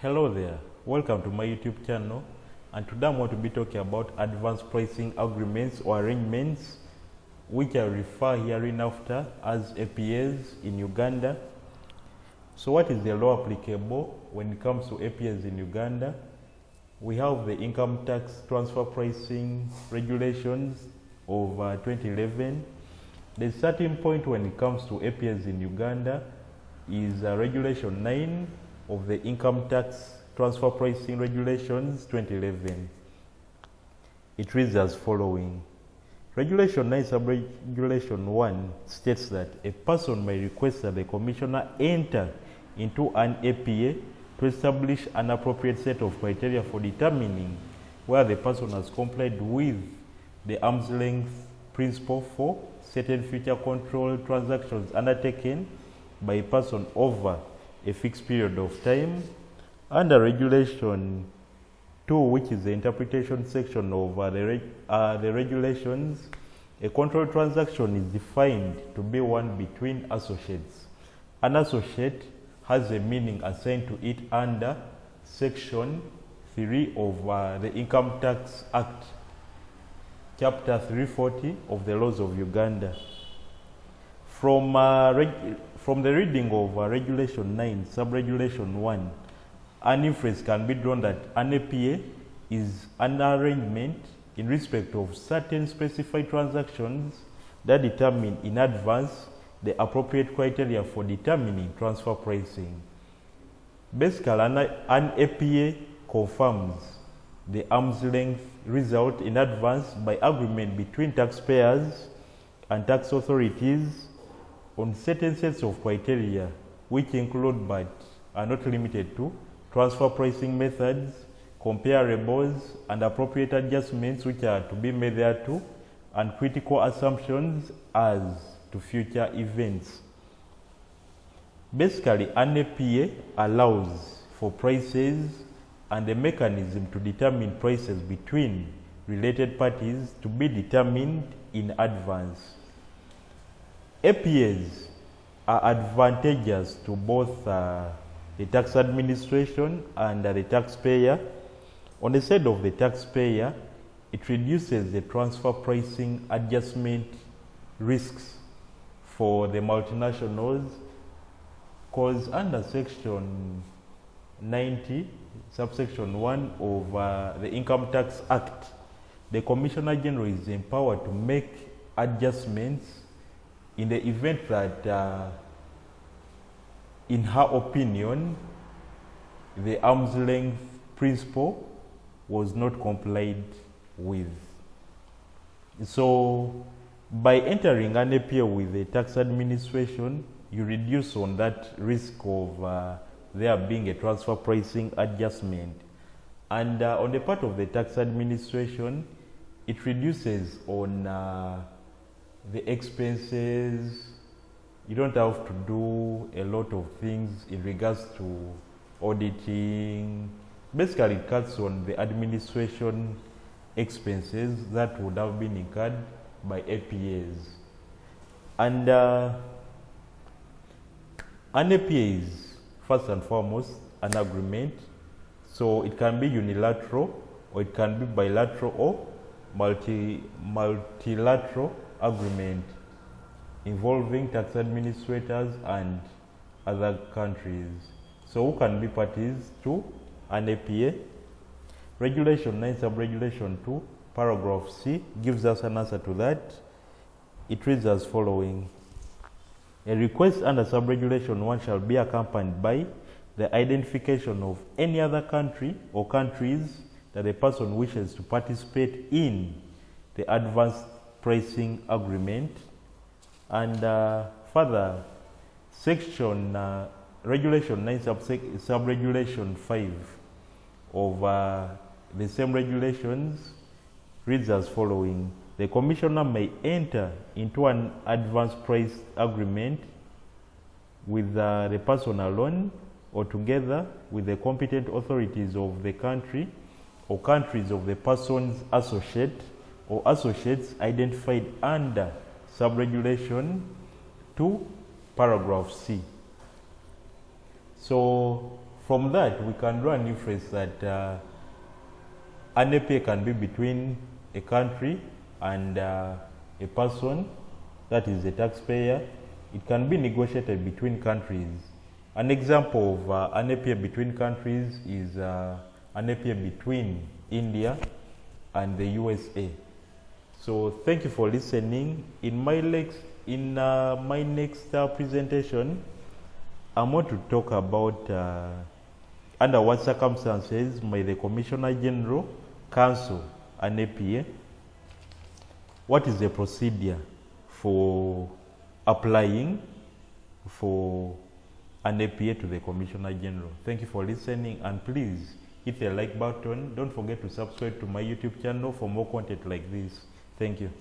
Hello there, welcome to my YouTube channel, and today I'm going to be talking about advanced pricing agreements or arrangements, which I refer hereinafter as APAs in Uganda. So what is the law applicable when it comes to APAs in Uganda? We have the income tax transfer pricing regulations of 2011. The starting point when it comes to APAs in Uganda is Regulation 9 of the Income Tax Transfer Pricing Regulations 2011. It reads as following. Regulation 9 Sub-Regulation 1 states that a person may request that the Commissioner enter into an APA to establish an appropriate set of criteria for determining where the person has complied with the arm's length principle for certain future control transactions undertaken by a person over a fixed period of time. Under Regulation 2, which is the interpretation section of the regulations, a control transaction is defined to be one between associates. An associate has a meaning assigned to it under Section 3 of the Income Tax Act, Chapter 340 of the Laws of Uganda. From the reading of Regulation 9, Sub-Regulation 1, an inference can be drawn that an APA is an arrangement in respect of certain specified transactions that determine in advance the appropriate criteria for determining transfer pricing. Basically, an APA confirms the arm's length result in advance by agreement between taxpayers and tax authorities on certain sets of criteria, which include but are not limited to transfer pricing methods, comparables, and appropriate adjustments which are to be made thereto, and critical assumptions as to future events. Basically, an APA allows for prices and the mechanism to determine prices between related parties to be determined in advance. APAs are advantageous to both the tax administration and the taxpayer. On the side of the taxpayer, it reduces the transfer pricing adjustment risks for the multinationals, because under Section 90, subsection 1 of the Income Tax Act, the Commissioner General is empowered to make adjustments in the event that, in her opinion, the arm's length principle was not complied with. So, by entering an APA with the tax administration, you reduce on that risk of there being a transfer pricing adjustment. And on the part of the tax administration, it reduces on the expenses. You don't have to do a lot of things in regards to auditing. Basically, it cuts on the administration expenses that would have been incurred by APAs. And an APA is first and foremost an agreement. So it can be unilateral, or it can be bilateral or multilateral agreement involving tax administrators and other countries. So who can be parties to an APA? Regulation 9 Sub-Regulation 2, paragraph C gives us an answer to that. It reads as following. A request under Sub-Regulation 1 shall be accompanied by the identification of any other country or countries that a person wishes to participate in the advanced pricing agreement. And further, Regulation 9 Sub-Regulation 5 of the same regulations reads as following. The Commissioner may enter into an advanced price agreement with the person alone or together with the competent authorities of the country or countries of the person's associate or associates identified under Sub-Regulation 2, paragraph C. So From that, we can draw an inference that an APA can be between a country and a person, that is a taxpayer. It can be negotiated between countries. An example of an APA between countries is an APA between India and the USA. So thank you for listening. In my next presentation, I'm going to talk about under what circumstances may the Commissioner General cancel an APA. What is the procedure for applying for an APA to the Commissioner General? Thank you for listening, and please hit the like button. Don't forget to subscribe to my YouTube channel for more content like this. Thank you.